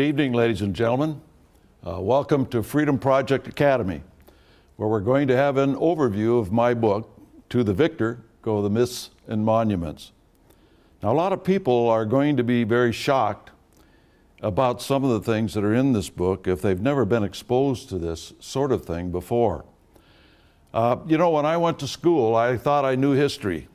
Good evening, ladies and gentlemen. Welcome to Freedom Project Academy, where we're going to have an overview of my book, To the Victor Go the Myths and Monuments. Now, a lot of people are going to be very shocked about some of the things that are in this book if they've never been exposed to this sort of thing before. When I went to school, I thought I knew history.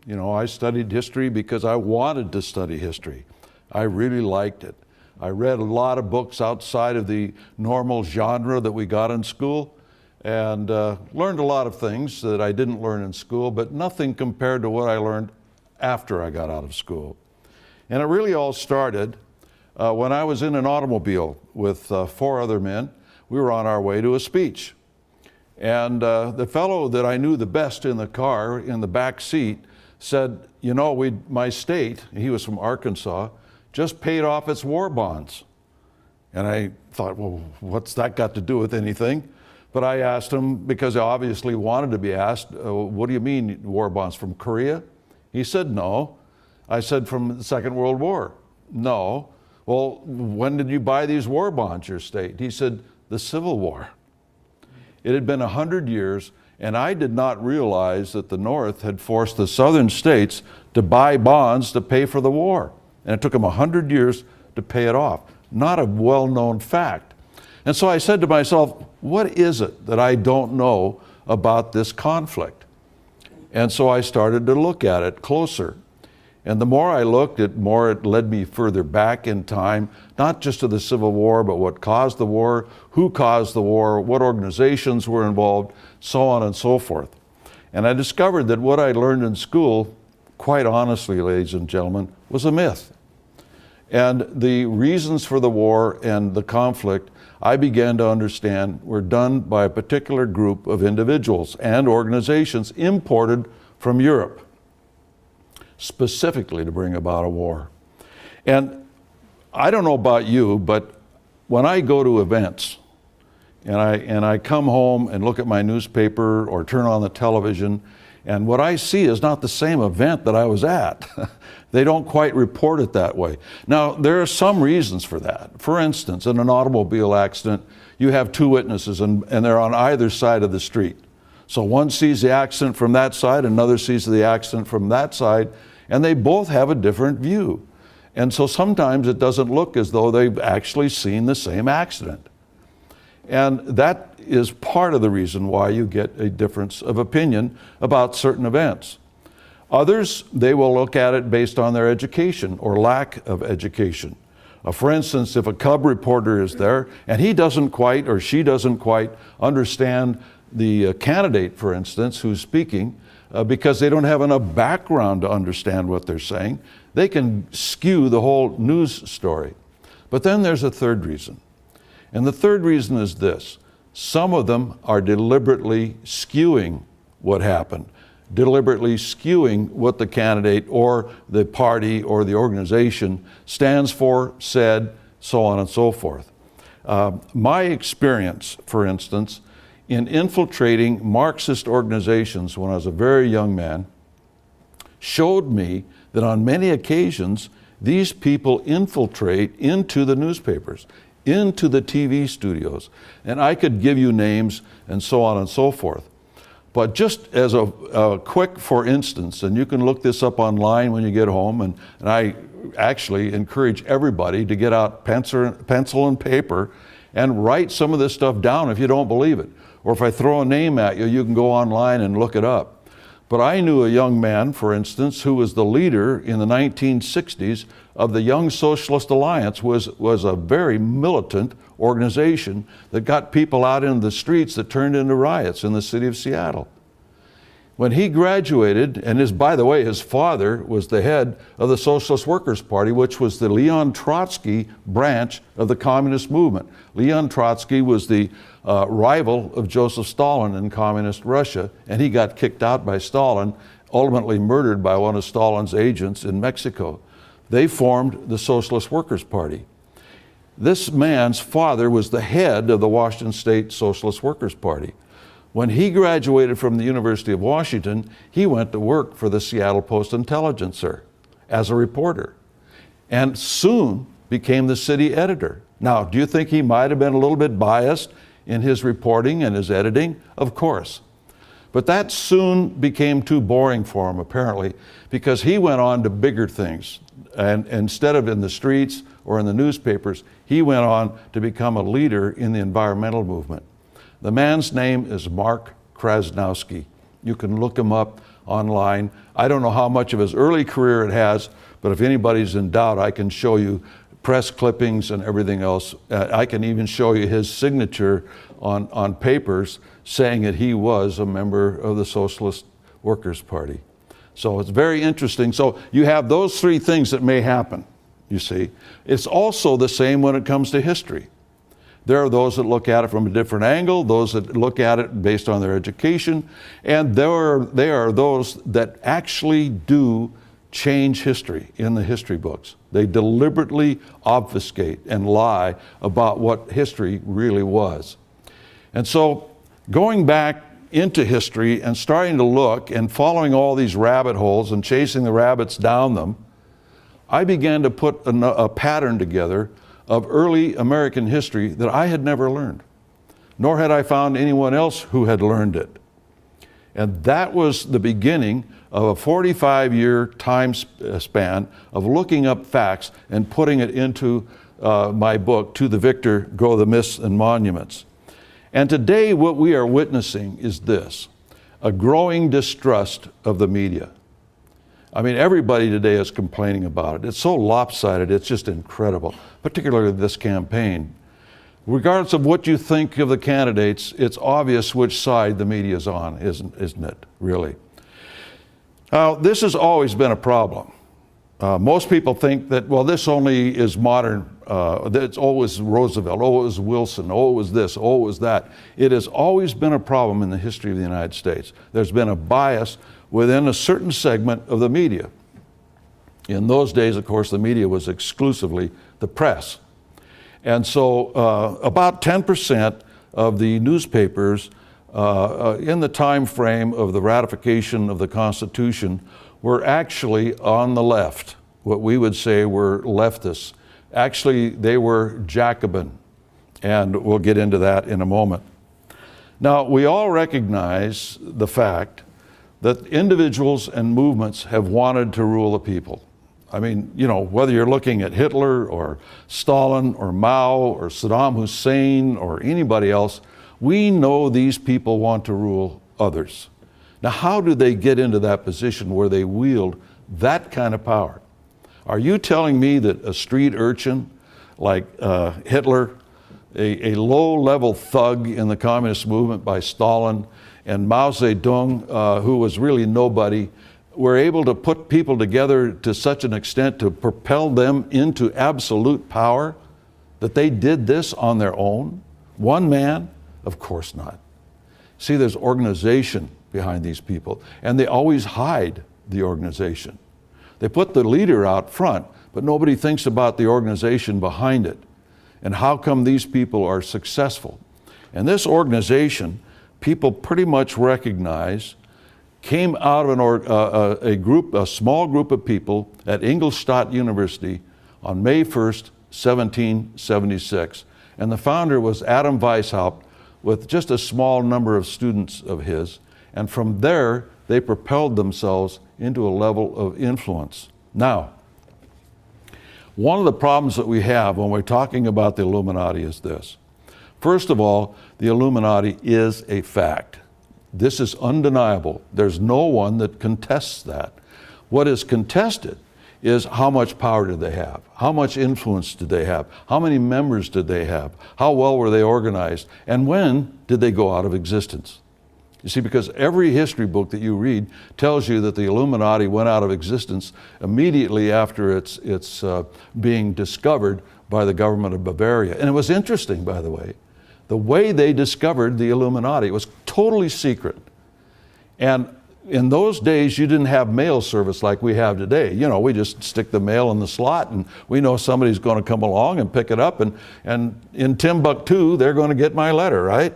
I studied history because I wanted to study history. I really liked it. I read a lot of books outside of the normal genre that we got in school and learned a lot of things that I didn't learn in school, but nothing compared to what I learned after I got out of school. And it really all started when I was in an automobile with 4 other men. We were on our way to a speech. And the fellow that I knew the best in the car, in the back seat, said, my state, he was from Arkansas, just paid off its war bonds. And I thought, well, what's that got to do with anything? But I asked him, because I obviously wanted to be asked, what do you mean war bonds, from Korea? He said, no. I said, from the Second World War? No. Well, when did you buy these war bonds, your state? He said, the Civil War. It had been 100 years, and I did not realize that the North had forced the southern states to buy bonds to pay for the war. And it took them 100 years to pay it off. Not a well-known fact. And so I said to myself, what is it that I don't know about this conflict? And so I started to look at it closer. And the more I looked, the more it led me further back in time, not just to the Civil War, but what caused the war, who caused the war, what organizations were involved, so on and so forth. And I discovered that what I learned in school, quite honestly, ladies and gentlemen, was a myth. And the reasons for the war and the conflict, I began to understand, were done by a particular group of individuals and organizations imported from Europe, specifically to bring about a war. And I don't know about you, but when I go to events and I come home and look at my newspaper or turn on the television, and what I see is not the same event that I was at. They don't quite report it that way. Now, there are some reasons for that. For instance, in an automobile accident, you have 2 witnesses and they're on either side of the street. So one sees the accident from that side, another sees the accident from that side, and they both have a different view. And so sometimes it doesn't look as though they've actually seen the same accident. And that is part of the reason why you get a difference of opinion about certain events. Others, they will look at it based on their education or lack of education. For instance, if a cub reporter is there and he doesn't quite or she doesn't quite understand the candidate, for instance, who's speaking, because they don't have enough background to understand what they're saying, they can skew the whole news story. But then there's a third reason. And the third reason is this: some of them are deliberately skewing what happened, deliberately skewing what the candidate or the party or the organization stands for, said, so on and so forth. My experience, for instance, in infiltrating Marxist organizations when I was a very young man, showed me that on many occasions, these people infiltrate into the newspapers, into the TV studios, and I could give you names and so on and so forth. But just as a quick for instance, and you can look this up online when you get home, and I actually encourage everybody to get out pencil and paper and write some of this stuff down if you don't believe it. Or if I throw a name at you, you can go online and look it up. But I knew a young man, for instance, who was the leader in the 1960s of the Young Socialist Alliance, was a very militant organization that got people out into the streets that turned into riots in the city of Seattle. When he graduated, and by the way, his father was the head of the Socialist Workers' Party, which was the Leon Trotsky branch of the communist movement. Leon Trotsky was the rival of Joseph Stalin in communist Russia, and he got kicked out by Stalin, ultimately murdered by one of Stalin's agents in Mexico. They formed the Socialist Workers' Party. This man's father was the head of the Washington State Socialist Workers' Party. When he graduated from the University of Washington, he went to work for the Seattle Post-Intelligencer as a reporter, and soon became the city editor. Now, do you think he might have been a little bit biased in his reporting and his editing? Of course. But that soon became too boring for him, apparently, because he went on to bigger things. And instead of in the streets or in the newspapers, he went on to become a leader in the environmental movement. The man's name is Mark Krasnowski. You can look him up online. I don't know how much of his early career it has, but if anybody's in doubt, I can show you press clippings and everything else. I can even show you his signature on papers saying that he was a member of the Socialist Workers' Party. So it's very interesting. So you have those three things that may happen, you see. It's also the same when it comes to history. There are those that look at it from a different angle, those that look at it based on their education, and there are those that actually do change history in the history books. They deliberately obfuscate and lie about what history really was. And so going back into history and starting to look and following all these rabbit holes and chasing the rabbits down them, I began to put a pattern together of early American history that I had never learned, nor had I found anyone else who had learned it. And that was the beginning of a 45-year time span of looking up facts and putting it into my book, To the Victor Go the Myths and Monuments. And today what we are witnessing is this, a growing distrust of the media. I mean, everybody today is complaining about it. It's so lopsided, it's just incredible, particularly this campaign. Regardless of what you think of the candidates, it's obvious which side the media is on, isn't it, really? Now, this has always been a problem. Most people think that, well, this only is modern, it's always Roosevelt, oh, it was Wilson, oh, it was this, oh, it was that. It has always been a problem in the history of the United States. There's been a bias within a certain segment of the media. In those days, of course, the media was exclusively the press. And so about 10% of the newspapers in the time frame of the ratification of the Constitution were actually on the left, what we would say were leftists. Actually, they were Jacobin, and we'll get into that in a moment. Now, we all recognize the fact that individuals and movements have wanted to rule the people. I mean, you know, whether you're looking at Hitler or Stalin or Mao or Saddam Hussein or anybody else, we know these people want to rule others. Now, how do they get into that position where they wield that kind of power? Are you telling me that a street urchin like Hitler, a low-level thug in the communist movement by Stalin, and Mao Zedong, who was really nobody, were able to put people together to such an extent to propel them into absolute power, that they did this on their own? One man? Of course not. See, there's organization behind these people, and they always hide the organization. They put the leader out front, but nobody thinks about the organization behind it. And how come these people are successful? And this organization, people pretty much recognize, came out of a small group of people at Ingolstadt University on May 1st, 1776. And the founder was Adam Weishaupt with just a small number of students of his. And from there, they propelled themselves into a level of influence. Now, one of the problems that we have when we're talking about the Illuminati is this. First of all, the Illuminati is a fact. This is undeniable. There's no one that contests that. What is contested is how much power did they have? How much influence did they have? How many members did they have? How well were they organized? And when did they go out of existence? You see, because every history book that you read tells you that the Illuminati went out of existence immediately after its being discovered by the government of Bavaria. And it was interesting, by the way they discovered the Illuminati. It was totally secret. And in those days, you didn't have mail service like we have today. You know, we just stick the mail in the slot and we know somebody's going to come along and pick it up, and in Timbuktu, they're going to get my letter, right?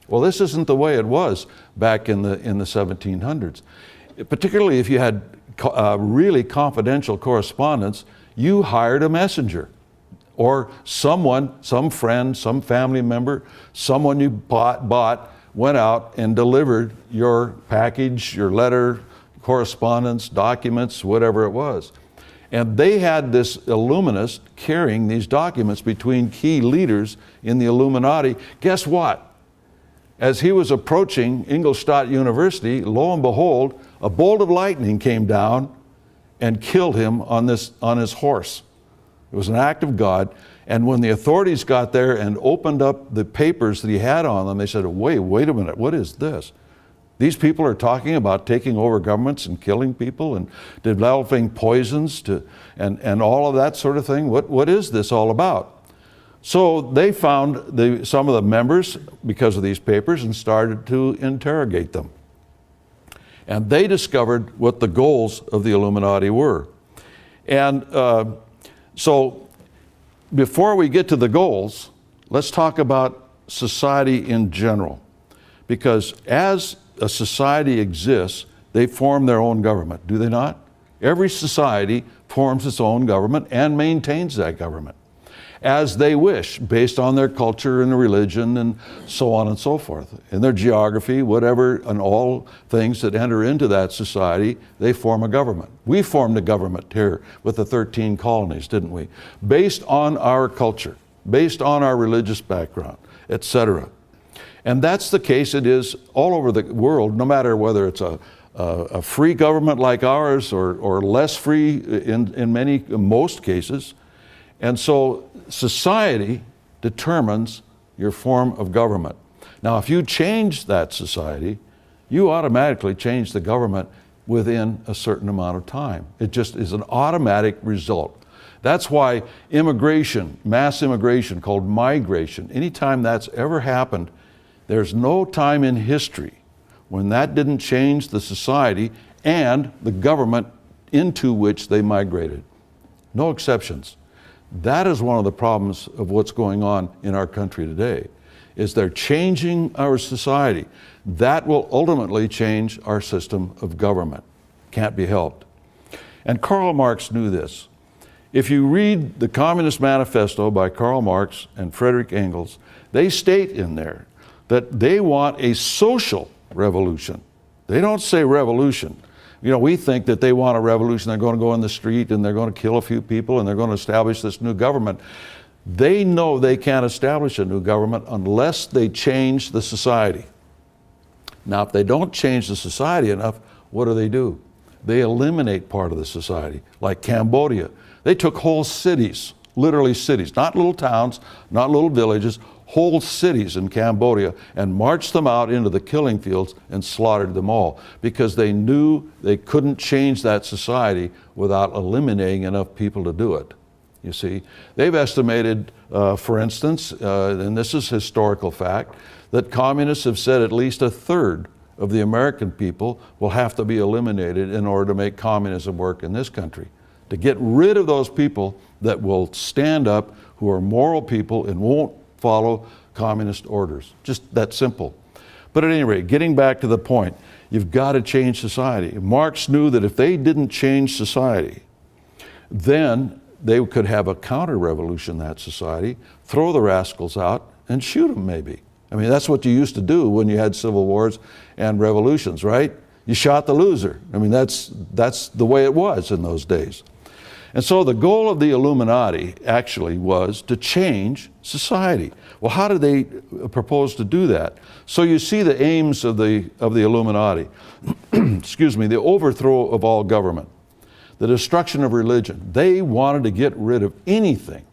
Well, this isn't the way it was back in the 1700s. Particularly if you had really confidential correspondence, you hired a messenger. Or someone, some friend, some family member, someone you bought went out and delivered your package, your letter, correspondence, documents, whatever it was. And they had this Illuminist carrying these documents between key leaders in the Illuminati. Guess what? As he was approaching Ingolstadt University, lo and behold, a bolt of lightning came down and killed him on his horse. It was an act of God. And when the authorities got there and opened up the papers that he had on them, they said, wait a minute, what is this? These people are talking about taking over governments and killing people and developing poisons and all of that sort of thing. What is this all about? So they found some of the members because of these papers and started to interrogate them. And they discovered what the goals of the Illuminati were. And so before we get to the goals, let's talk about society in general. Because as a society exists, they form their own government, do they not? Every society forms its own government and maintains that government as they wish, based on their culture and religion and so on and so forth. In their geography, whatever, and all things that enter into that society, they form a government. We formed a government here with the 13 colonies, didn't we? Based on our culture, based on our religious background, etc. And that's the case it is all over the world, no matter whether it's a free government like ours or less free in most cases. And so society determines your form of government. Now, if you change that society, you automatically change the government within a certain amount of time. It just is an automatic result. That's why immigration, mass immigration called migration, anytime that's ever happened, there's no time in history when that didn't change the society and the government into which they migrated. No exceptions. That is one of the problems of what's going on in our country today, is they're changing our society. That will ultimately change our system of government. Can't be helped. And Karl Marx knew this. If you read the Communist Manifesto by Karl Marx and Friedrich Engels, they state in there that they want a social revolution. They don't say revolution. You know, we think that they want a revolution. They're going to go in the street and they're going to kill a few people and they're going to establish this new government. They know they can't establish a new government unless they change the society. Now, if they don't change the society enough, what do? They eliminate part of the society, like Cambodia. They took whole cities, literally cities, not little towns, not little villages, whole cities in Cambodia, and marched them out into the killing fields and slaughtered them all because they knew they couldn't change that society without eliminating enough people to do it. You see, they've estimated, for instance, and this is historical fact, that communists have said at least a third of the American people will have to be eliminated in order to make communism work in this country. To get rid of those people that will stand up, who are moral people and won't follow communist orders. Just that simple. But at any rate, getting back to the point, you've got to change society. Marx knew that if they didn't change society, then they could have a counter-revolution in that society, throw the rascals out, and shoot them maybe. I mean, that's what you used to do when you had civil wars and revolutions, right? You shot the loser. I mean, that's the way it was in those days. And so the goal of the Illuminati actually was to change society. Well, how did they propose to do that? So you see the aims of the Illuminati. Excuse me, the overthrow of all government, the destruction of religion. They wanted to get rid of anything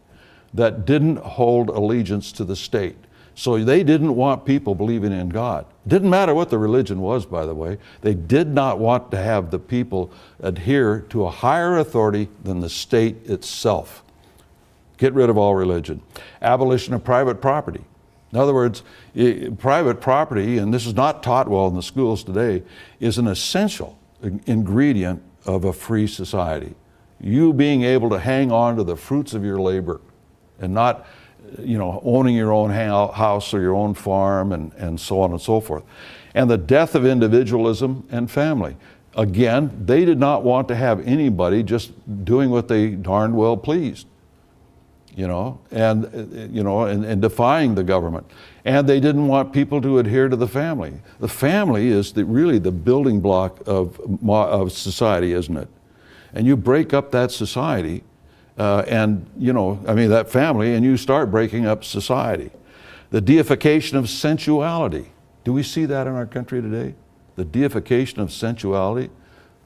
that didn't hold allegiance to the state. So they didn't want people believing in God. Didn't matter what the religion was, by the way. They did not want to have the people adhere to a higher authority than the state itself. Get rid of all religion. Abolition of private property. In other words, private property, and this is not taught well in the schools today, is an essential ingredient of a free society. You being able to hang on to the fruits of your labor and not owning your own house or your own farm and so on and so forth. And the death of individualism and family. Again, they did not want to have anybody just doing what they darn well pleased. and defying the government. And they didn't want people to adhere to the family. The family is really the building block of society, isn't it? And you break up that society, that family, and you start breaking up society. The deification of sensuality. Do we see that in our country today? The deification of sensuality,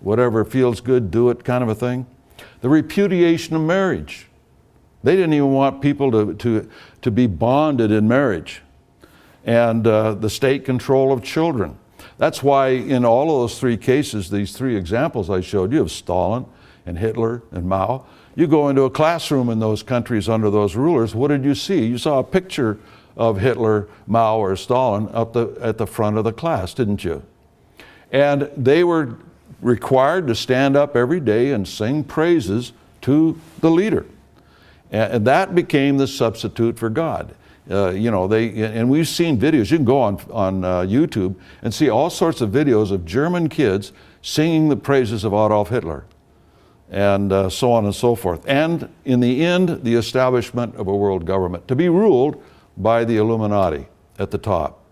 whatever feels good, do it kind of a thing. The repudiation of marriage. They didn't even want people to be bonded in marriage. And the state control of children. That's why in all of those three cases, these three examples I showed you of Stalin and Hitler and Mao, you go into a classroom in those countries under those rulers, what did you see? You saw a picture of Hitler, Mao, or Stalin at the front of the class, didn't you? And they were required to stand up every day and sing praises to the leader. And that became the substitute for God. And we've seen videos. You can go on YouTube and see all sorts of videos of German kids singing the praises of Adolf Hitler, and so on and so forth. And in the end, the establishment of a world government to be ruled by the Illuminati at the top.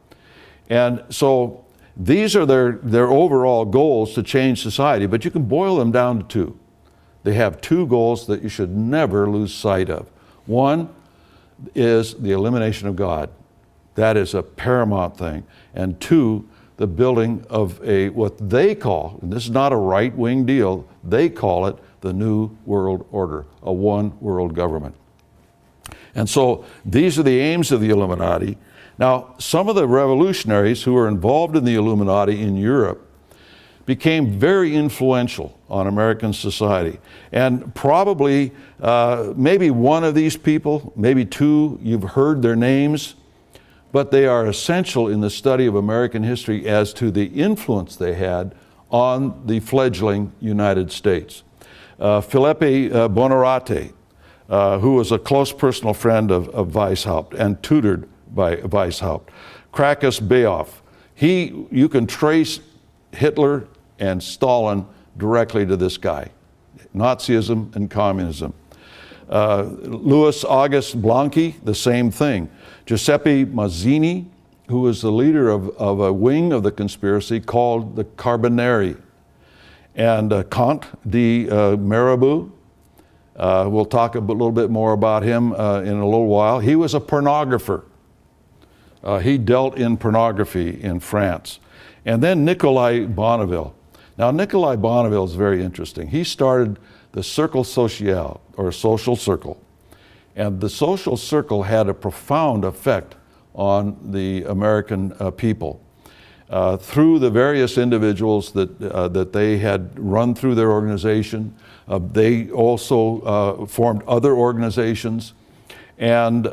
And so these are their overall goals to change society, but you can boil them down to two. They have two goals that you should never lose sight of. One is the elimination of God. That is a paramount thing. And two, the building of what they call, and this is not a right-wing deal, they call it the New World Order, a one world government. And so these are the aims of the Illuminati. Now, some of the revolutionaries who were involved in the Illuminati in Europe became very influential on American society. And probably, maybe one of these people, maybe two, you've heard their names, but they are essential in the study of American history as to the influence they had on the fledgling United States. Filippo Buonarroti, who was a close personal friend of Weishaupt and tutored by Weishaupt. Krakus Beoff, you can trace Hitler and Stalin directly to this guy, Nazism and communism. Louis August Blanqui, the same thing. Giuseppe Mazzini, who was the leader of a wing of the conspiracy called the Carbonari. And Comte de Mirabeau, we'll talk a little bit more about him in a little while. He was a pornographer. He dealt in pornography in France. And then Nikolai Bonneville. Now, Nikolai Bonneville is very interesting. He started the Cercle Social, or social circle. And the social circle had a profound effect on the American people. Through the various individuals that they had run through their organization, they also formed other organizations. And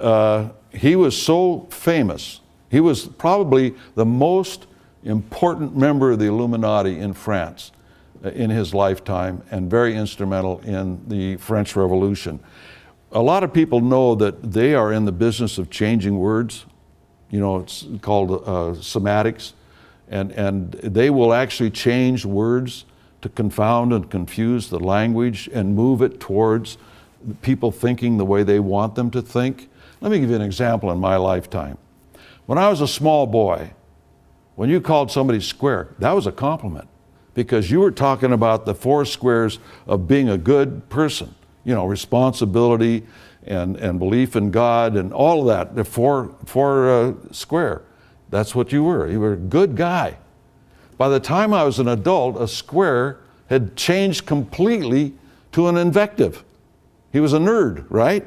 he was so famous. He was probably the most important member of the Illuminati in France in his lifetime, and very instrumental in the French Revolution. A lot of people know that they are in the business of changing words. It's called semantics, and they will actually change words to confound and confuse the language and move it towards people thinking the way they want them to think. Let me give you an example in my lifetime. When I was a small boy, when you called somebody square, that was a compliment, because you were talking about the four squares of being a good person, responsibility and belief in God and all of that, the four square. That's what you were. You were a good guy. By the time I was an adult, a square had changed completely to an invective. He was a nerd, right?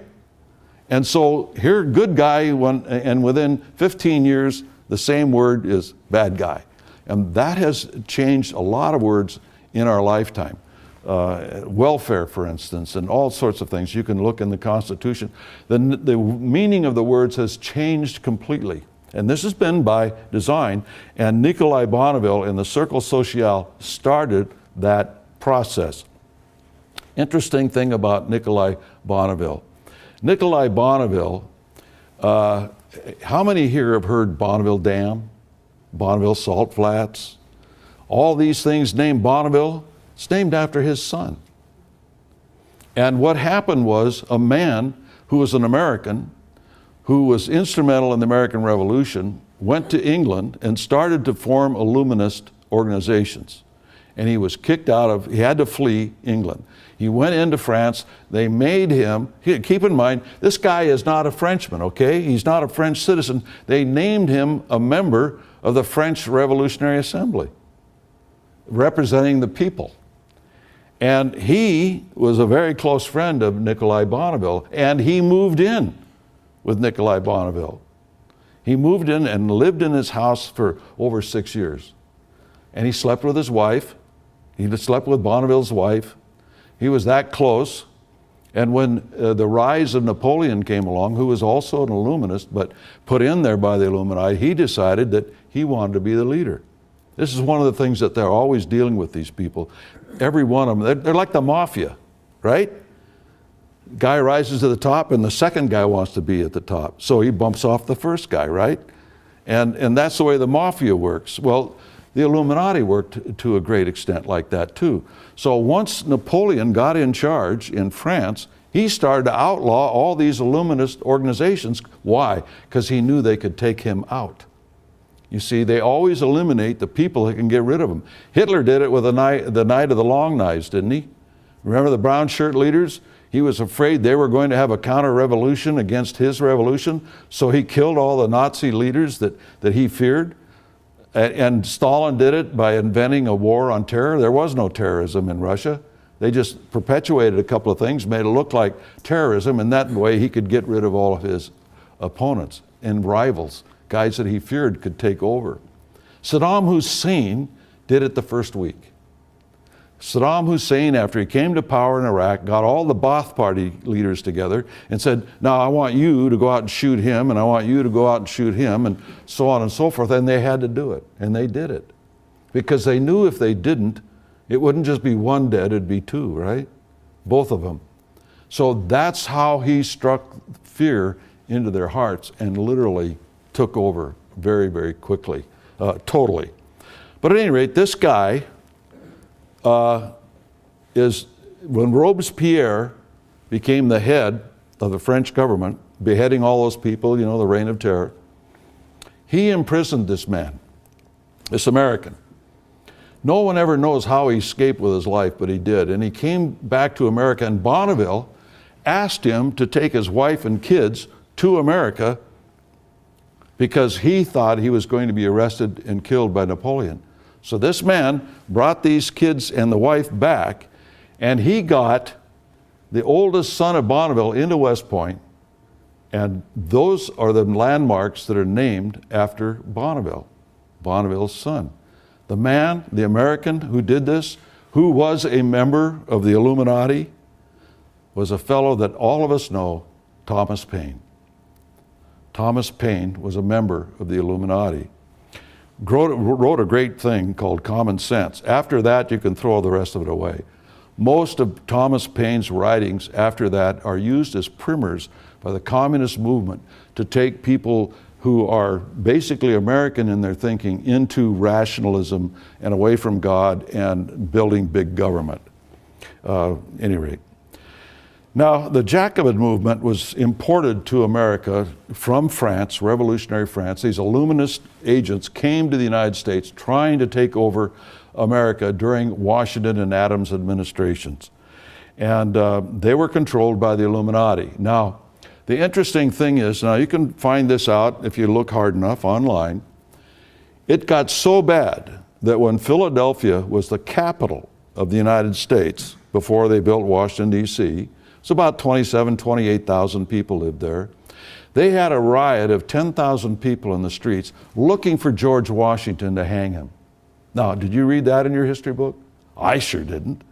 And so here, good guy, and within 15 years, the same word is bad guy. And that has changed a lot of words in our lifetime. Welfare, for instance, and all sorts of things. You can look in the Constitution. The meaning of the words has changed completely. And this has been by design. And Nikolai Bonneville in the Cercle Social started that process. Interesting thing about Nikolai Bonneville. Nikolai Bonneville, how many here have heard Bonneville Dam, Bonneville Salt Flats? All these things named Bonneville, it's named after his son. And what happened was a man who was an American, who was instrumental in the American Revolution, went to England and started to form Illuminist organizations. And he was kicked out of, he had to flee England. He went into France. They made him, keep in mind, this guy is not a Frenchman, okay? He's not a French citizen. They named him a member of the French Revolutionary Assembly, representing the people. And he was a very close friend of Nikolai Bonneville, and he moved in with Nikolai Bonneville. He moved in and lived in his house for over 6 years. And he slept with his wife. He slept with Bonneville's wife. He was that close. And when the rise of Napoleon came along, who was also an Illuminist, but put in there by the Illuminati, he decided that he wanted to be the leader. This is one of the things that they're always dealing with, these people. Every one of them, they're like the mafia, right? Guy rises to the top and the second guy wants to be at the top. So he bumps off the first guy, right? And that's the way the mafia works. Well, the Illuminati worked to a great extent like that too. So once Napoleon got in charge in France, he started to outlaw all these Illuminist organizations. Why? Because he knew they could take him out. You see, they always eliminate the people that can get rid of them. Hitler did it with the night of the long knives, didn't he? Remember the brown shirt leaders? He was afraid they were going to have a counter-revolution against his revolution, so he killed all the Nazi leaders that he feared. And Stalin did it by inventing a war on terror. There was no terrorism in Russia. They just perpetuated a couple of things, made it look like terrorism, and that way he could get rid of all of his opponents and rivals. Guys that he feared could take over. Saddam Hussein did it the first week. Saddam Hussein, after he came to power in Iraq, got all the Ba'ath Party leaders together and said, now I want you to go out and shoot him, and I want you to go out and shoot him, and so on and so forth. And they had to do it, and they did it. Because they knew if they didn't, it wouldn't just be one dead, it'd be two, right? Both of them. So that's how he struck fear into their hearts and literally took over very, very quickly, totally. But at any rate, this guy is, when Robespierre became the head of the French government, beheading all those people, you know, the Reign of Terror, he imprisoned this man, this American. No one ever knows how he escaped with his life, but he did. And he came back to America, and Bonneville asked him to take his wife and kids to America because he thought he was going to be arrested and killed by Napoleon. So this man brought these kids and the wife back, and he got the oldest son of Bonneville into West Point, and those are the landmarks that are named after Bonneville, Bonneville's son. The man, the American who did this, who was a member of the Illuminati, was a fellow that all of us know, Thomas Paine. Thomas Paine was a member of the Illuminati. Wrote a great thing called Common Sense. After that, you can throw the rest of it away. Most of Thomas Paine's writings after that are used as primers by the communist movement to take people who are basically American in their thinking into rationalism and away from God and building big government. Any rate. Now, the Jacobin movement was imported to America from France, revolutionary France. These Illuminist agents came to the United States trying to take over America during Washington and Adams administrations. And they were controlled by the Illuminati. Now, the interesting thing is, now you can find this out if you look hard enough online, it got so bad that when Philadelphia was the capital of the United States before they built Washington, D.C., it's about 27,000, 28,000 people lived there. They had a riot of 10,000 people in the streets looking for George Washington to hang him. Now, did you read that in your history book? I sure didn't.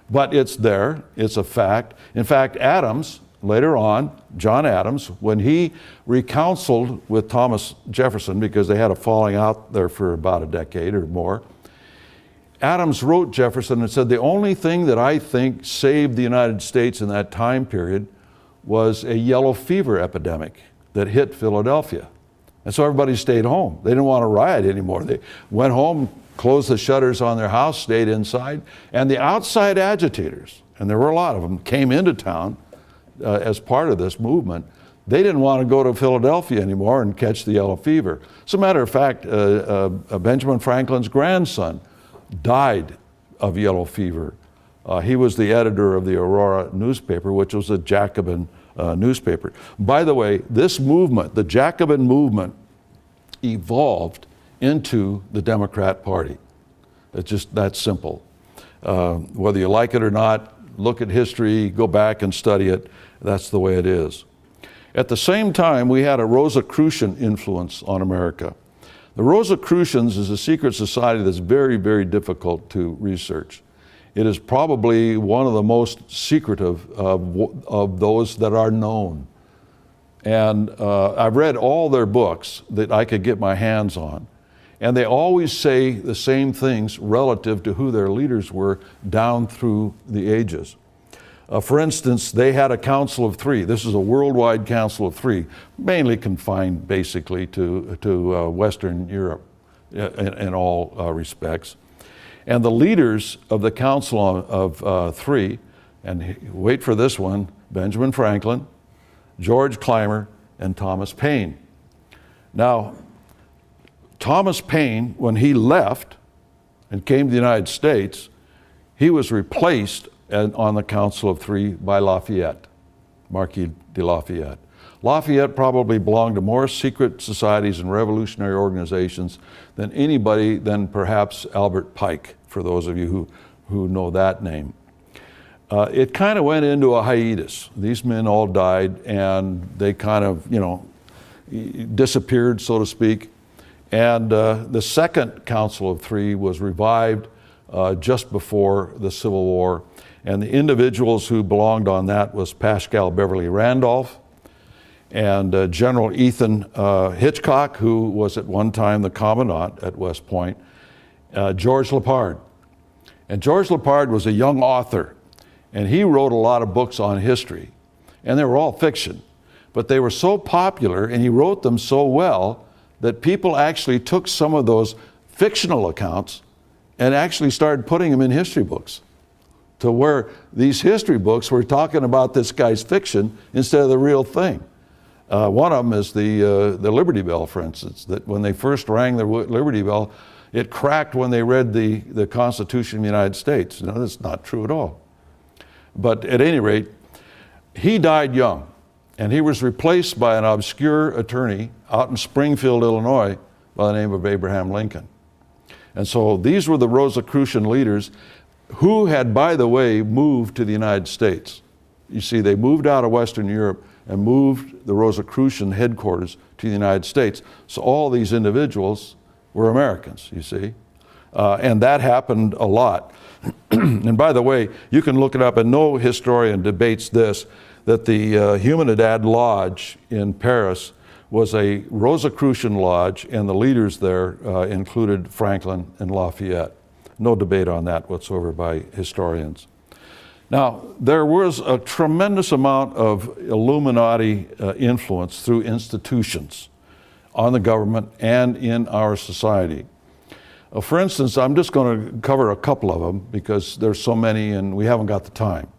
But it's there, it's a fact. In fact, Adams, later on, John Adams, when he recounseled with Thomas Jefferson, because they had a falling out there for about a decade or more, Adams wrote Jefferson and said, the only thing that I think saved the United States in that time period was a yellow fever epidemic that hit Philadelphia. And so everybody stayed home. They didn't want to riot anymore. They went home, closed the shutters on their house, stayed inside, and the outside agitators, and there were a lot of them, came into town as part of this movement, they didn't want to go to Philadelphia anymore and catch the yellow fever. As a matter of fact, Benjamin Franklin's grandson died of yellow fever. He was the editor of the Aurora newspaper, which was a Jacobin newspaper. By the way, this movement, the Jacobin movement, evolved into the Democrat Party. It's just that simple. Whether you like it or not, look at history, go back and study it. That's the way it is. At the same time, we had a Rosicrucian influence on America. The Rosicrucians is a secret society that's very, very difficult to research. It is probably one of the most secretive of those that are known. And I've read all their books that I could get my hands on. And they always say the same things relative to who their leaders were down through the ages. For instance, they had a council of three. This is a worldwide council of three, mainly confined basically to Western Europe in all respects. And the leaders of the council of three, and wait for this one, Benjamin Franklin, George Clymer, and Thomas Paine. Now, Thomas Paine, when he left and came to the United States, he was replaced on the Council of Three by Lafayette, Marquis de Lafayette. Lafayette probably belonged to more secret societies and revolutionary organizations than anybody than perhaps Albert Pike, for those of you who know that name. It kind of went into a hiatus. These men all died and they kind of, disappeared, so to speak. And the second Council of Three was revived just before the Civil War. And the individuals who belonged on that was Paschal Beverly Randolph and General Ethan Hitchcock, who was at one time the commandant at West Point, George Lippard. And George Lippard was a young author, and he wrote a lot of books on history. And they were all fiction, but they were so popular and he wrote them so well that people actually took some of those fictional accounts and actually started putting them in history books, to where these history books were talking about this guy's fiction instead of the real thing. One of them is the Liberty Bell, for instance, that when they first rang the Liberty Bell, it cracked when they read the Constitution of the United States. No, that's not true at all. But at any rate, he died young, and he was replaced by an obscure attorney out in Springfield, Illinois, by the name of Abraham Lincoln. And so these were the Rosicrucian leaders who had, by the way, moved to the United States. You see, they moved out of Western Europe and moved the Rosicrucian headquarters to the United States. So all these individuals were Americans, you see. And that happened a lot. And by the way, you can look it up, and no historian debates this, that the Humanidad Lodge in Paris was a Rosicrucian lodge, and the leaders there included Franklin and Lafayette. No debate on that whatsoever by historians. Now, there was a tremendous amount of Illuminati influence through institutions on the government and in our society. For instance, I'm just going to cover a couple of them because there's so many and we haven't got the time.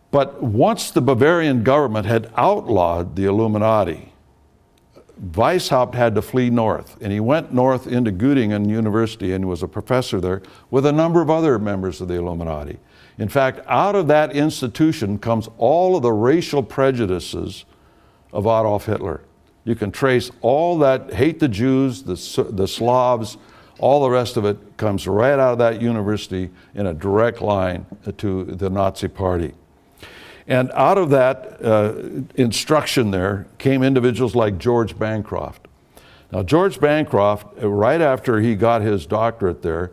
But once the Bavarian government had outlawed the Illuminati, Weishaupt had to flee north, and he went north into Göttingen University and was a professor there with a number of other members of the Illuminati. In fact, out of that institution comes all of the racial prejudices of Adolf Hitler. You can trace all that hate the Jews, the Slavs, all the rest of it comes right out of that university in a direct line to the Nazi Party. And out of that instruction there came individuals like George Bancroft. Now, George Bancroft, right after he got his doctorate there,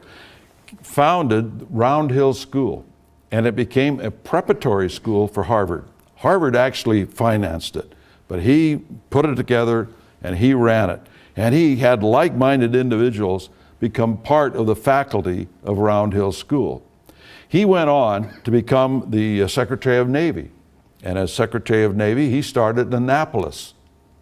founded Round Hill School, and it became a preparatory school for Harvard. Harvard actually financed it, but he put it together and he ran it. And he had like-minded individuals become part of the faculty of Round Hill School. He went on to become the Secretary of Navy. And as Secretary of Navy, he started Annapolis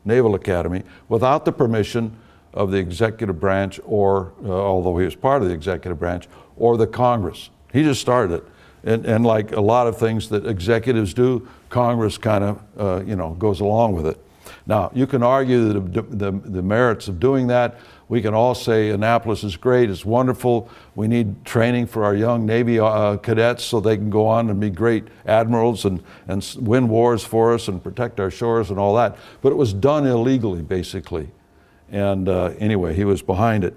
Naval Academy without the permission of the executive branch or, although he was part of the executive branch, or the Congress. He just started it. And like a lot of things that executives do, Congress kind of, goes along with it. Now, you can argue the merits of doing that. We can all say Annapolis is great, it's wonderful. We need training for our young Navy cadets so they can go on and be great admirals and win wars for us and protect our shores and all that. But it was done illegally, basically. And anyway, he was behind it.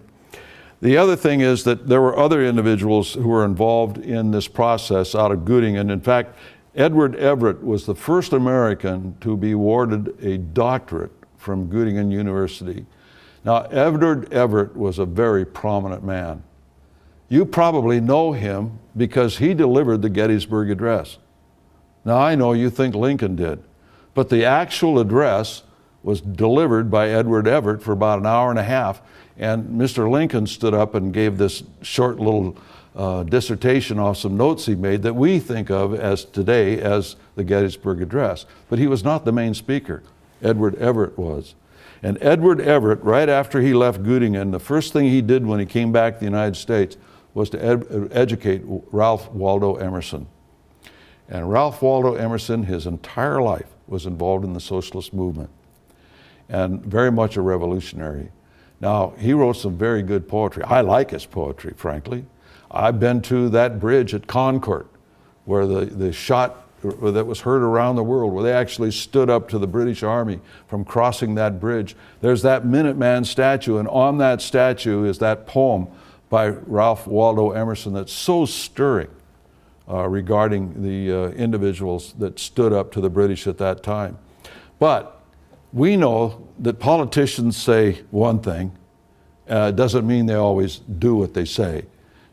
The other thing is that there were other individuals who were involved in this process out of Göttingen. In fact, Edward Everett was the first American to be awarded a doctorate from Göttingen University. Now, Edward Everett was a very prominent man. You probably know him because he delivered the Gettysburg Address. Now, I know you think Lincoln did, but the actual address was delivered by Edward Everett for about an hour and a half, and Mr. Lincoln stood up and gave this short little dissertation off some notes he made that we think of as today as the Gettysburg Address. But he was not the main speaker. Edward Everett was. And Edward Everett, right after he left Göttingen, the first thing he did when he came back to the United States was to educate Ralph Waldo Emerson. And Ralph Waldo Emerson, his entire life, was involved in the socialist movement and very much a revolutionary. Now, he wrote some very good poetry. I like his poetry, frankly. I've been to that bridge at Concord, where the shot that was heard around the world, where they actually stood up to the British Army from crossing that bridge. There's that Minuteman statue, and on that statue is that poem by Ralph Waldo Emerson that's so stirring regarding the individuals that stood up to the British at that time. But we know that politicians say one thing, doesn't mean they always do what they say.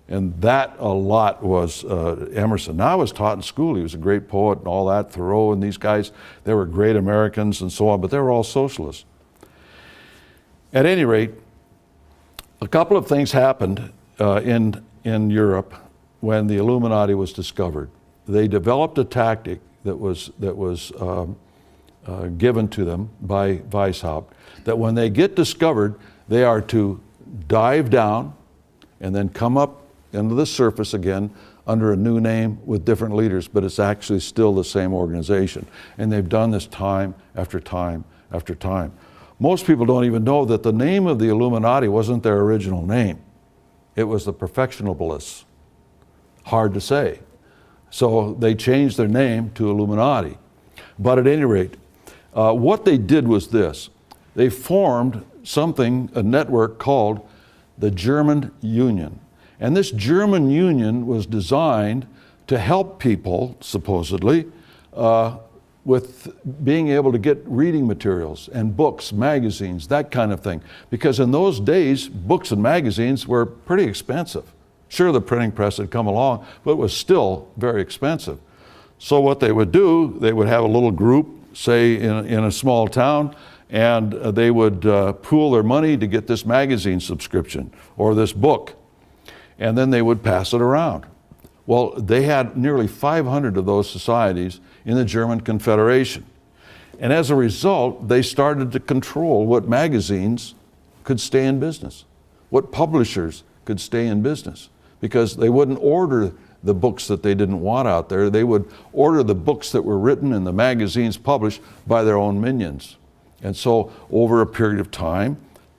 And that a lot was Emerson. Now, I was taught in school, he was a great poet and all that, Thoreau and these guys, they were great Americans and so on, but they were all socialists. At any rate, a couple of things happened in Europe when the Illuminati was discovered. They developed a tactic that was given to them by Weishaupt, that when they get discovered, they are to dive down and then come up into the surface again under a new name with different leaders, but it's actually still the same organization. And they've done this time after time after time. Most people don't even know that the name of the Illuminati wasn't their original name. It was the Perfectionablists. Hard to say. So they changed their name to Illuminati. But at any rate, what they did was this. They formed something, a network called the German Union. And this German Union was designed to help people, supposedly, with being able to get reading materials and books, magazines, that kind of thing. Because in those days, books and magazines were pretty expensive. Sure, the printing press had come along, but it was still very expensive. So what they would do, they would have a little group, say in a small town, and they would pool their money to get this magazine subscription or this book. And then they would pass it around. Well, they had nearly 500 of those societies in the German Confederation. And as a result, they started to control what magazines could stay in business, what publishers could stay in business, because they wouldn't order the books that they didn't want out there. They would order the books that were written and the magazines published by their own minions. And so over a period of time,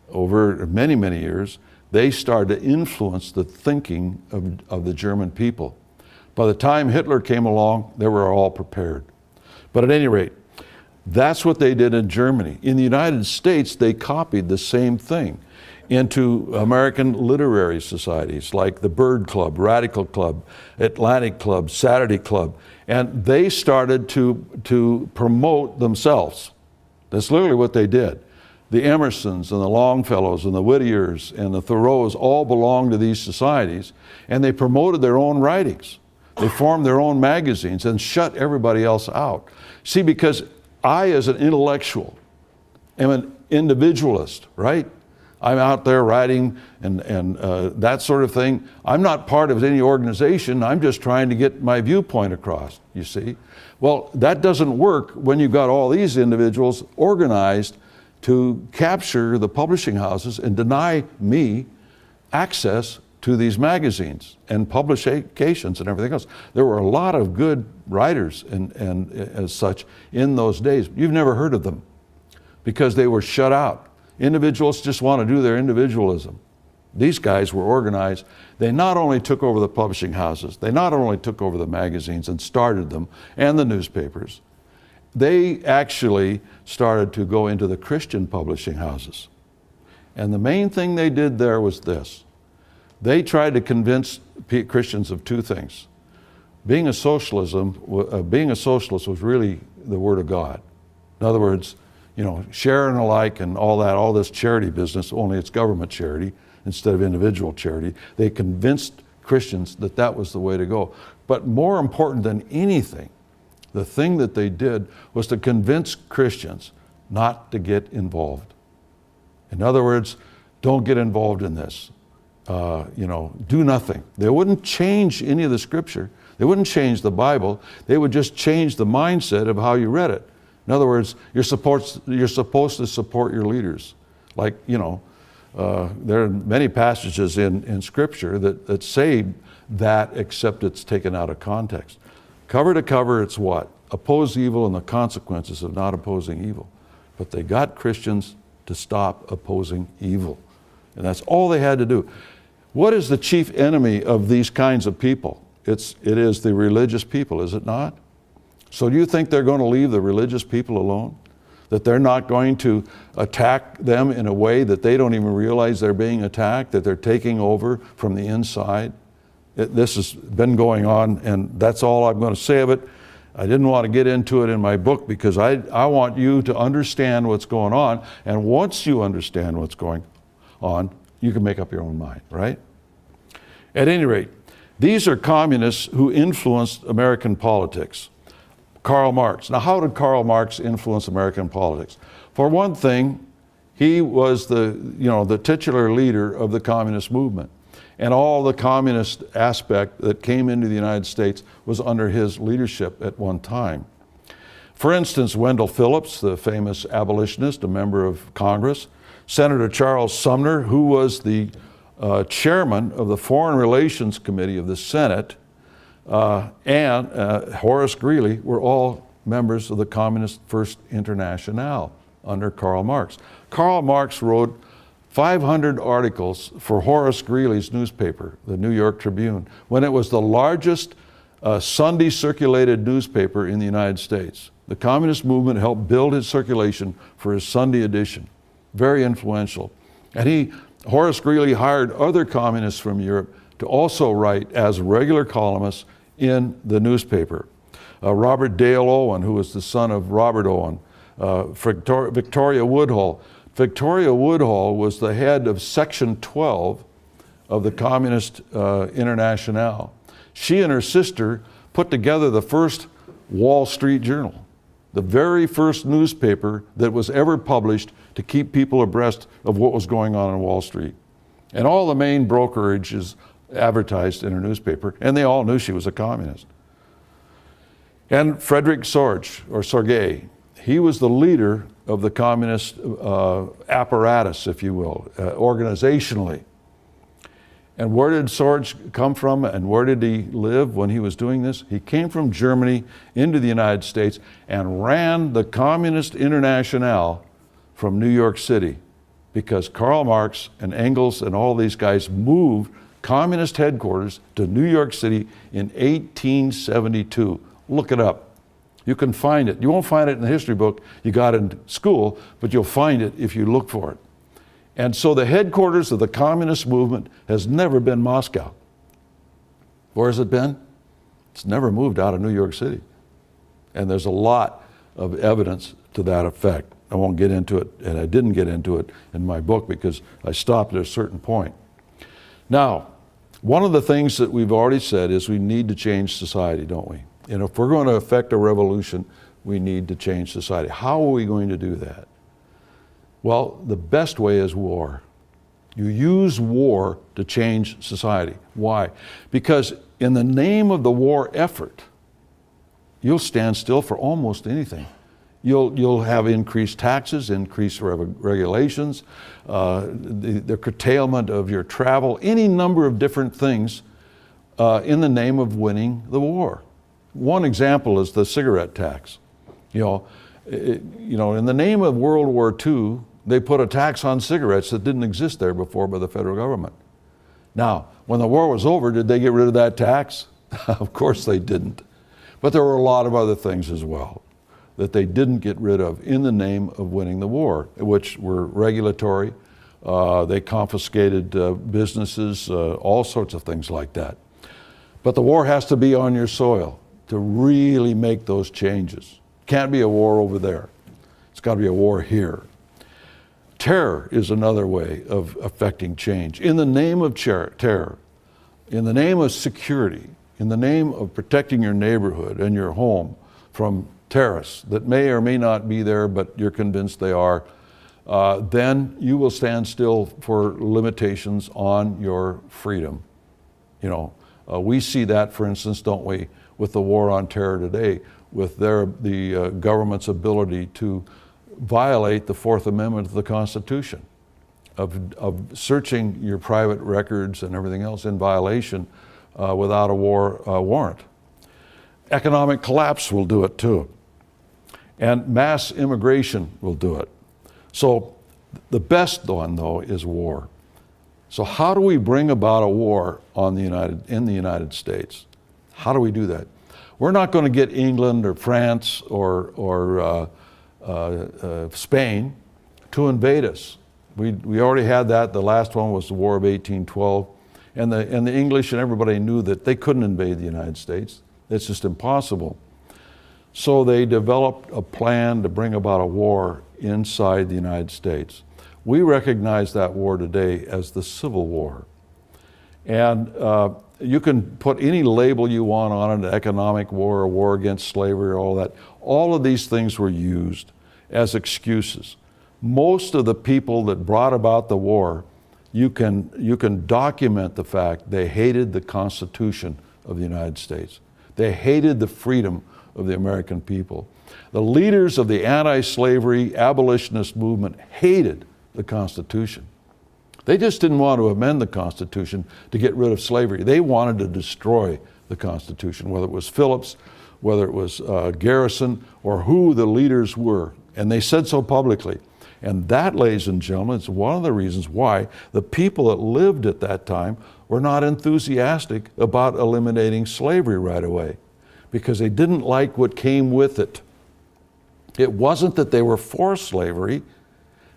over many, many years, they started to influence the thinking of the German people. By the time Hitler came along, they were all prepared. But at any rate, that's what they did in Germany. In the United States, they copied the same thing into American literary societies like the Bird Club, Radical Club, Atlantic Club, Saturday Club, and they started to promote themselves. That's literally what they did. The Emersons and the Longfellows and the Whittiers and the Thoreaus all belonged to these societies, and they promoted their own writings. They formed their own magazines and shut everybody else out. See, because I, as an intellectual, am an individualist, right? I'm out there writing and that sort of thing. I'm not part of any organization. I'm just trying to get my viewpoint across, you see. Well, that doesn't work when you've got all these individuals organized to capture the publishing houses and deny me access to these magazines and publications and everything else. There were a lot of good writers and as such in those days. You've never heard of them because they were shut out. Individuals just want to do their individualism. These guys were organized. They not only took over the publishing houses, they not only took over the magazines and started them and the newspapers, they actually started to go into the Christian publishing houses. And the main thing they did there was this. They tried to convince Christians of two things. Being a socialist was really the Word of God. In other words, sharing alike and all this charity business, only it's government charity instead of individual charity. They convinced Christians that that was the way to go. But more important than anything, the thing that they did was to convince Christians not to get involved. In other words, don't get involved in this. Do nothing. They wouldn't change any of the scripture. They wouldn't change the Bible. They would just change the mindset of how you read it. In other words, you're supposed to support your leaders. Like, there are many passages in Scripture that say that, except it's taken out of context. Cover to cover, it's what? Oppose evil and the consequences of not opposing evil. But they got Christians to stop opposing evil. And that's all they had to do. What is the chief enemy of these kinds of people? It is the religious people, is it not? So do you think they're going to leave the religious people alone? That they're not going to attack them in a way that they don't even realize they're being attacked, that they're taking over from the inside? This has been going on, and that's all I'm going to say of it. I didn't want to get into it in my book because I want you to understand what's going on, and once you understand what's going on, you can make up your own mind, right? At any rate, these are communists who influenced American politics. Karl Marx. Now, how did Karl Marx influence American politics? For one thing, he was the titular leader of the communist movement. And all the communist aspect that came into the United States was under his leadership at one time. For instance, Wendell Phillips, the famous abolitionist, a member of Congress, Senator Charles Sumner, who was the chairman of the Foreign Relations Committee of the Senate, and Horace Greeley were all members of the Communist First Internationale under Karl Marx. Karl Marx wrote 500 articles for Horace Greeley's newspaper, the New York Tribune, when it was the largest Sunday circulated newspaper in the United States. The communist movement helped build its circulation for his Sunday edition. Very influential. And Horace Greeley hired other communists from Europe to also write as regular columnists in the newspaper. Robert Dale Owen, who was the son of Robert Owen, Victoria Woodhull. Victoria Woodhull was the head of Section 12 of the Communist Internationale. She and her sister put together the first Wall Street Journal, the very first newspaper that was ever published to keep people abreast of what was going on Wall Street. And all the main brokerages advertised in her newspaper, and they all knew she was a communist. And Frederick Sorge, he was the leader of the communist apparatus, if you will, organizationally. And where did Sorge come from, and where did he live when he was doing this? He came from Germany into the United States and ran the Communist Internationale from New York City, because Karl Marx and Engels and all these guys moved communist headquarters to New York City in 1872. Look it up. You can find it. You won't find it in the history book you got in school, but you'll find it if you look for it. And so the headquarters of the communist movement has never been Moscow. Where has it been? It's never moved out of New York City. And there's a lot of evidence to that effect. I won't get into it, and I didn't get into it in my book because I stopped at a certain point. Now, one of the things that we've already said is we need to change society, don't we? And if we're going to affect a revolution, we need to change society. How are we going to do that? Well, the best way is war. You use war to change society. Why? Because in the name of the war effort, you'll stand still for almost anything. You'll have increased taxes, increased regulations, the curtailment of your travel, any number of different things in the name of winning the war. One example is the cigarette tax. In the name of World War II, they put a tax on cigarettes that didn't exist there before by the federal government. Now, when the war was over, did they get rid of that tax? Of course they didn't. But there were a lot of other things as well that they didn't get rid of in the name of winning the war, which were regulatory. They confiscated businesses, all sorts of things like that. But the war has to be on your soil to really make those changes. Can't be a war over there. It's got to be a war here. Terror is another way of affecting change. In the name of terror, in the name of security, in the name of protecting your neighborhood and your home from terrorists that may or may not be there, but you're convinced they are, then you will stand still for limitations on your freedom. We see that, for instance, don't we, with the war on terror today, with the government's ability to violate the Fourth Amendment of the Constitution, of searching your private records and everything else in violation without a war warrant. Economic collapse will do it too. And mass immigration will do it. So the best one, though, is war. So how do we bring about a war in the United States? How do we do that? We're not going to get England or France or Spain to invade us. We already had that. The last one was the War of 1812. And the English and everybody knew that they couldn't invade the United States. It's just impossible. So they developed a plan to bring about a war inside the United States. We recognize that war today as the Civil War. And you can put any label you want on it, an economic war, a war against slavery, all that. All of these things were used as excuses. Most of the people that brought about the war, you can document the fact they hated the Constitution of the United States. They hated the freedom of the American people. The leaders of the anti-slavery abolitionist movement hated the Constitution. They just didn't want to amend the Constitution to get rid of slavery. They wanted to destroy the Constitution, whether it was Phillips, whether it was Garrison, or who the leaders were. And they said so publicly. And that, ladies and gentlemen, is one of the reasons why the people that lived at that time were not enthusiastic about eliminating slavery right away, because they didn't like what came with it. It wasn't that they were for slavery.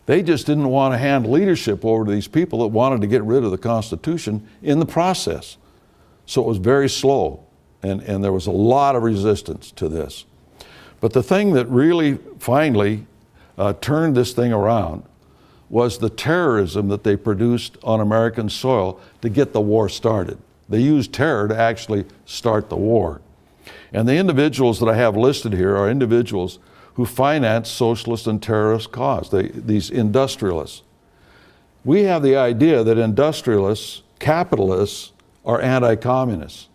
They just didn't want to hand leadership over to these people that wanted to get rid of the Constitution in the process. So it was very slow, and there was a lot of resistance to this. But the thing that really finally turned this thing around was the terrorism that they produced on American soil to get the war started. They used terror to actually start the war. And the individuals that I have listed here are individuals who finance socialist and terrorist cause, these industrialists. We have the idea that industrialists, capitalists, are anti-communists.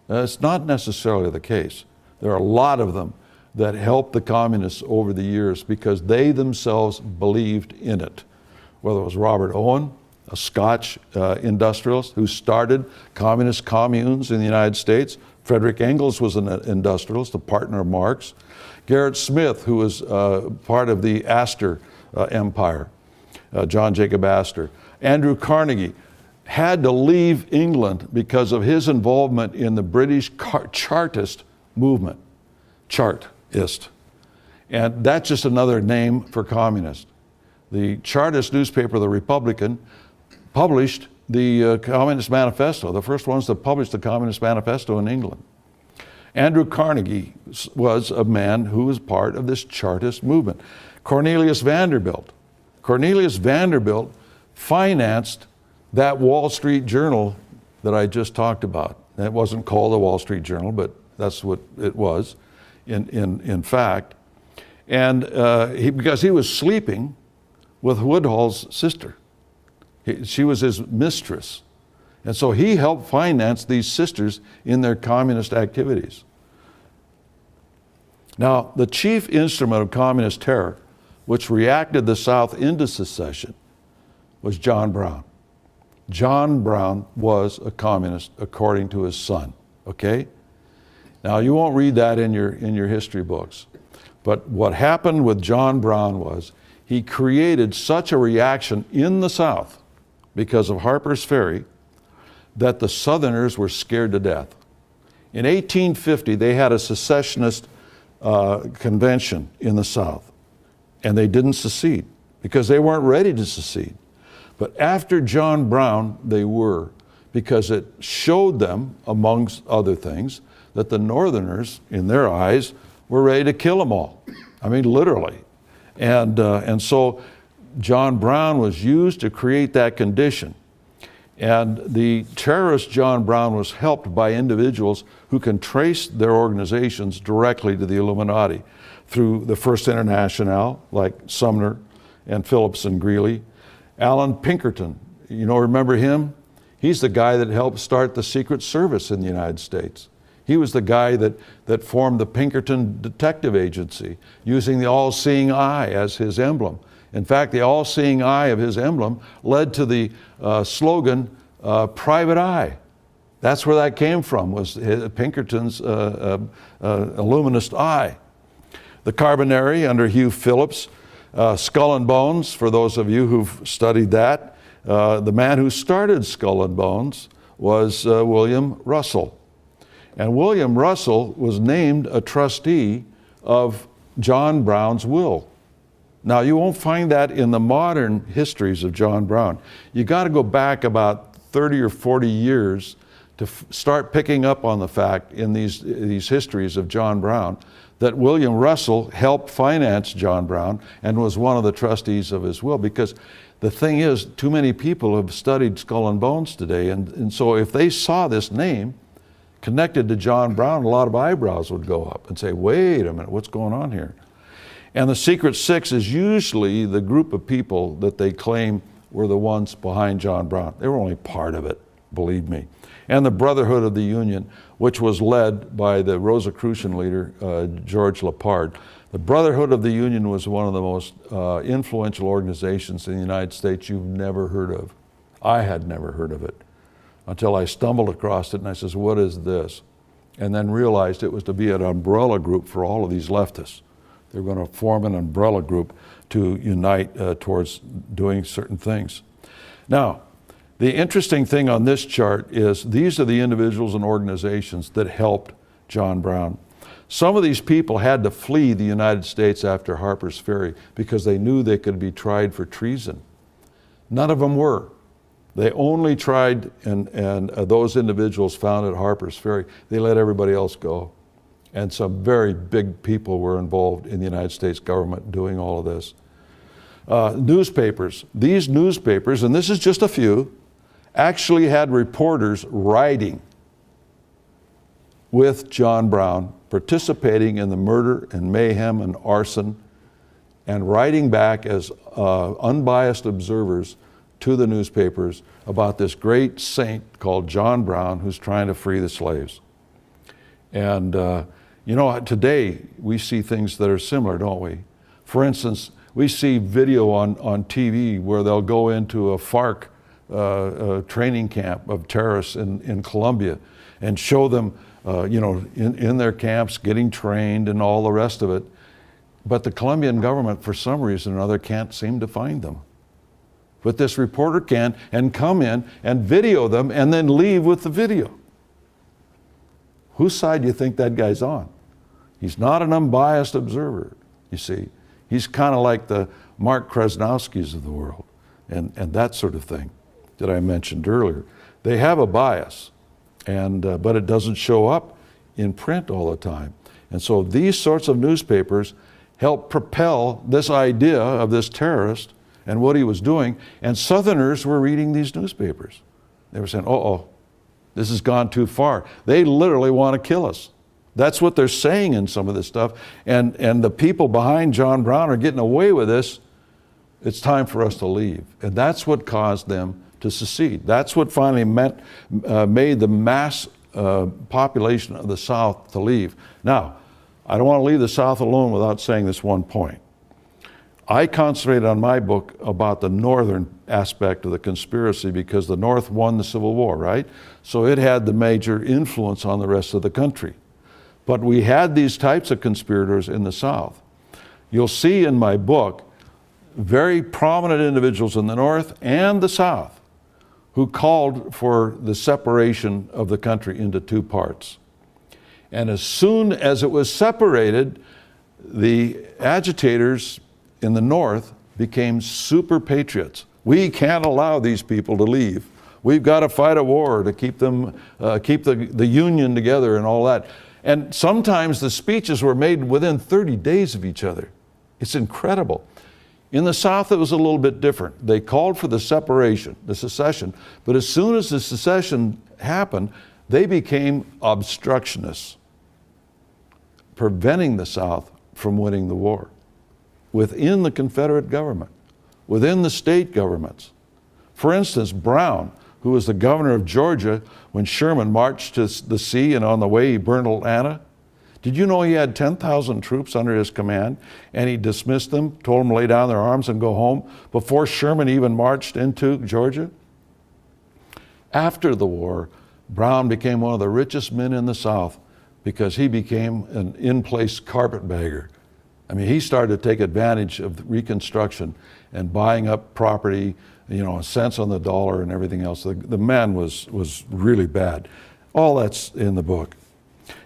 That's not necessarily the case. There are a lot of them that helped the communists over the years because they themselves believed in it. Whether it was Robert Owen, a Scotch industrialist who started communist communes in the United States. Frederick Engels was an industrialist, a partner of Marx. Garrett Smith, who was part of the Astor Empire, John Jacob Astor. Andrew Carnegie had to leave England because of his involvement in the British Chartist movement. Chartist. And that's just another name for communist. The Chartist newspaper, The Republican, published the Communist Manifesto, the first ones that published the Communist Manifesto in England. Andrew Carnegie was a man who was part of this Chartist movement. Cornelius Vanderbilt. Cornelius Vanderbilt financed that Wall Street Journal that I just talked about. It wasn't called the Wall Street Journal, but that's what it was in fact. And because he was sleeping with Woodhull's sister. She was his mistress. And so he helped finance these sisters in their communist activities. Now, the chief instrument of communist terror, which reacted the South into secession, was John Brown. John Brown was a communist according to his son, okay? Now, you won't read that in your history books, but what happened with John Brown was he created such a reaction in the South because of Harper's Ferry that the Southerners were scared to death. In 1850, they had a secessionist convention in the South, and they didn't secede because they weren't ready to secede. But after John Brown, they were, because it showed them, amongst other things, that the Northerners, in their eyes, were ready to kill them all. I mean, literally. And so John Brown was used to create that condition. And the terrorist John Brown was helped by individuals who can trace their organizations directly to the Illuminati through the First International, like Sumner and Phillips and Greeley. Alan Pinkerton, remember him? He's the guy that helped start the Secret Service in the United States. He was the guy that formed the Pinkerton Detective Agency, using the all-seeing eye as his emblem. In fact, the all-seeing eye of his emblem led to the slogan, Private Eye. That's where that came from, was Pinkerton's illuminist eye. The Carbonari under Hugh Phillips, Skull and Bones, for those of you who've studied that, the man who started Skull and Bones was William Russell. And William Russell was named a trustee of John Brown's will. Now, you won't find that in the modern histories of John Brown. You got to go back about 30 or 40 years to start picking up on the fact in these histories of John Brown that William Russell helped finance John Brown and was one of the trustees of his will. Because the thing is, too many people have studied Skull and Bones today, and so if they saw this name connected to John Brown, a lot of eyebrows would go up and say, wait a minute, what's going on here? And the Secret Six is usually the group of people that they claim were the ones behind John Brown. They were only part of it, believe me. And the Brotherhood of the Union, which was led by the Rosicrucian leader, George Lepard. The Brotherhood of the Union was one of the most influential organizations in the United States you've never heard of. I had never heard of it until I stumbled across it and I says, what is this? And then realized it was to be an umbrella group for all of these leftists. They were going to form an umbrella group to unite towards doing certain things. Now, the interesting thing on this chart is these are the individuals and organizations that helped John Brown. Some of these people had to flee the United States after Harper's Ferry because they knew they could be tried for treason. None of them were. They only tried, and those individuals found at Harper's Ferry, they let everybody else go. And some very big people were involved in the United States government doing all of this. Newspapers. These newspapers, and this is just a few, actually had reporters writing with John Brown, participating in the murder and mayhem and arson, and writing back as unbiased observers to the newspapers about this great saint called John Brown who's trying to free the slaves. And today we see things that are similar, don't we? For instance, we see video on TV where they'll go into a FARC training camp of terrorists in Colombia and show them, in their camps getting trained and all the rest of it. But the Colombian government, for some reason or another, can't seem to find them. But this reporter can, and come in and video them and then leave with the video. Whose side do you think that guy's on? He's not an unbiased observer, you see. He's kind of like the Mark Krasnowskis of the world and that sort of thing that I mentioned earlier. They have a bias, but it doesn't show up in print all the time. And so these sorts of newspapers help propel this idea of this terrorist and what he was doing. And Southerners were reading these newspapers. They were saying, this has gone too far. They literally want to kill us. That's what they're saying in some of this stuff. And the people behind John Brown are getting away with this. It's time for us to leave. And that's what caused them to secede. That's what finally made the mass population of the South to leave. Now, I don't want to leave the South alone without saying this one point. I concentrated on my book about the northern aspect of the conspiracy because the North won the Civil War, right? So it had the major influence on the rest of the country. But we had these types of conspirators in the South. You'll see in my book very prominent individuals in the North and the South who called for the separation of the country into two parts. And as soon as it was separated, the agitators in the North became super patriots. We can't allow these people to leave. We've got to fight a war to keep them, keep the Union together and all that. And sometimes the speeches were made within 30 days of each other. It's incredible. In the South, it was a little bit different. They called for the separation, the secession, but as soon as the secession happened, they became obstructionists, preventing the South from winning the war within the Confederate government, within the state governments. For instance, Brown, who was the governor of Georgia when Sherman marched to the sea and on the way he burned Atlanta. Did you know he had 10,000 troops under his command and he dismissed them, told them to lay down their arms and go home before Sherman even marched into Georgia? After the war, Brown became one of the richest men in the South because he became an in-place carpetbagger. I mean, he started to take advantage of Reconstruction and buying up property, you know, cents on the dollar and everything else. The man was really bad. All that's in the book.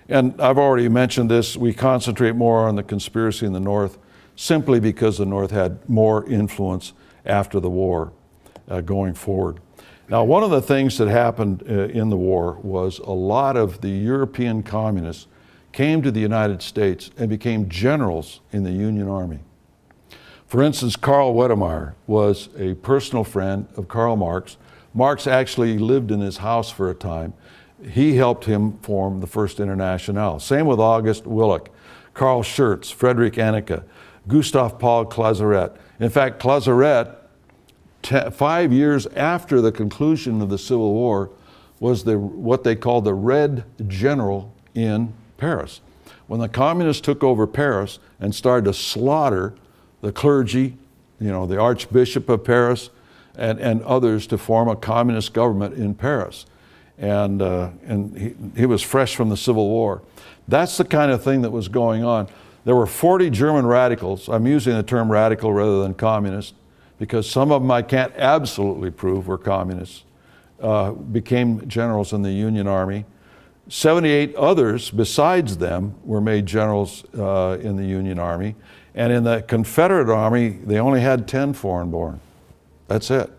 And I've already mentioned this, we concentrate more on the conspiracy in the North simply because the North had more influence after the war going forward. Now, one of the things that happened in the war was a lot of the European communists came to the United States and became generals in the Union Army. For instance, Karl Wedemeyer was a personal friend of Karl Marx. Marx actually lived in his house for a time. He helped him form the First Internationale. Same with August Willich, Karl Schurz, Friedrich Anneke, Gustav Paul Clausewitz. In fact, Clausewitz, 5 years after the conclusion of the Civil War, was what they called the Red General in Paris. When the communists took over Paris and started to slaughter the clergy, you know, the Archbishop of Paris and others to form a communist government in Paris. And he was fresh from the Civil War. That's the kind of thing that was going on. There were 40 German radicals. I'm using the term radical rather than communist because some of them I can't absolutely prove were communists, became generals in the Union Army. 78 others besides them were made generals in the Union Army. And in the Confederate Army, they only had 10 foreign-born. That's it.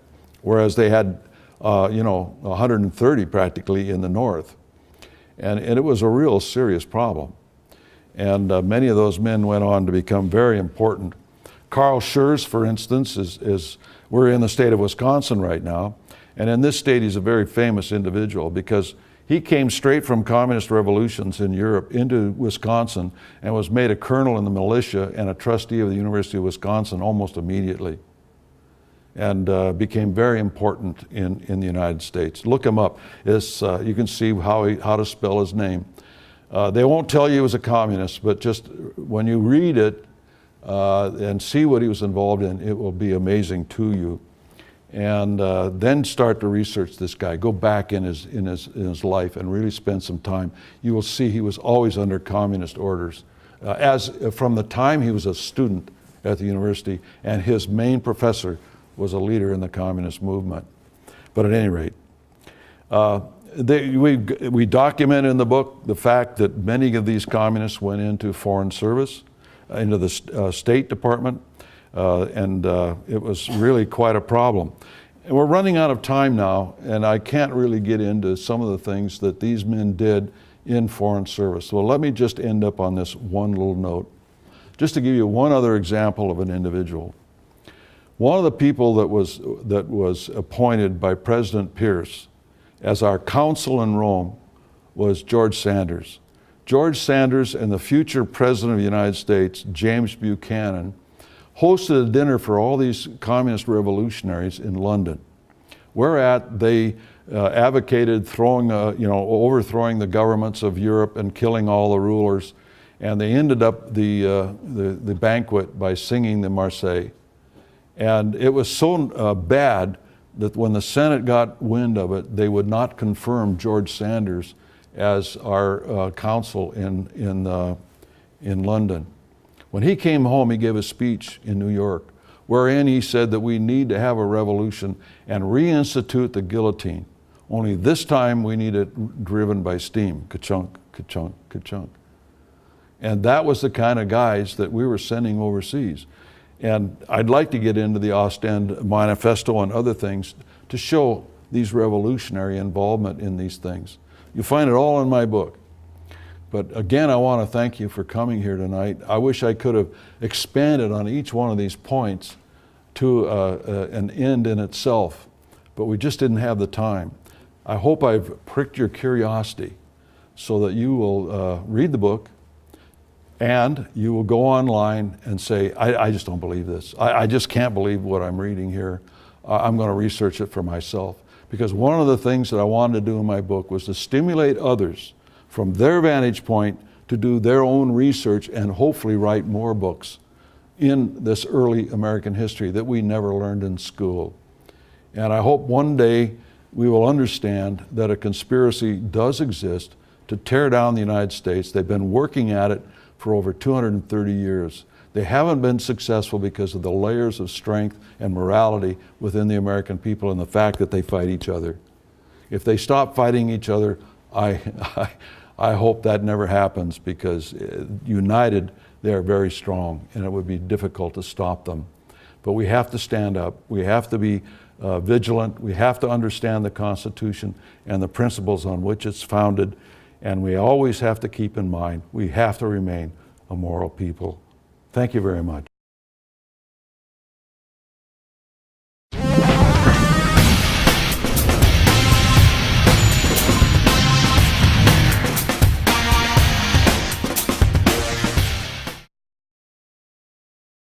Whereas they had 130 practically in the North. And it was a real serious problem. And many of those men went on to become very important. Karl Schurz, for instance, we're in the state of Wisconsin right now. And in this state, he's a very famous individual because he came straight from communist revolutions in Europe into Wisconsin and was made a colonel in the militia and a trustee of the University of Wisconsin almost immediately. And became very important in the United States. Look him up. You can see how to spell his name. They won't tell you he was a communist, but just when you read it and see what he was involved in, it will be amazing to you. And then start to research this guy. Go back in his life and really spend some time. You will see he was always under communist orders. From the time he was a student at the university, and his main professor was a leader in the communist movement. But at any rate, we document in the book the fact that many of these communists went into foreign service, into the State Department, and it was really quite a problem. And we're running out of time now, and I can't really get into some of the things that these men did in foreign service. Well, let me just end up on this one little note, just to give you one other example of an individual. One of the people that was appointed by President Pierce as our consul in Rome was George Sanders. George Sanders and the future President of the United States, James Buchanan, hosted a dinner for all these communist revolutionaries in London, whereat they advocated overthrowing the governments of Europe and killing all the rulers. And they ended up the banquet by singing the Marseillaise. And it was so bad that when the Senate got wind of it, they would not confirm George Sanders as our consul in London. When he came home, he gave a speech in New York, wherein he said that we need to have a revolution and reinstitute the guillotine. Only this time we need it driven by steam. Ka-chunk, ka-chunk, ka-chunk. And that was the kind of guys that we were sending overseas. And I'd like to get into the Ostend Manifesto and other things to show these revolutionary involvement in these things. You find it all in my book. But again, I want to thank you for coming here tonight. I wish I could have expanded on each one of these points to an end in itself, but we just didn't have the time. I hope I've pricked your curiosity so that you will read the book, and you will go online and say, I just don't believe this. I just can't believe what I'm reading here. I'm going to research it for myself. Because one of the things that I wanted to do in my book was to stimulate others from their vantage point to do their own research and hopefully write more books in this early American history that we never learned in school. And I hope one day we will understand that a conspiracy does exist to tear down the United States. They've been working at it for over 230 years. They haven't been successful because of the layers of strength and morality within the American people and the fact that they fight each other. If they stop fighting each other, I hope that never happens, because united they are very strong and it would be difficult to stop them. But we have to stand up. We have to be vigilant. We have to understand the Constitution and the principles on which it's founded. And we always have to keep in mind, we have to remain a moral people. Thank you very much.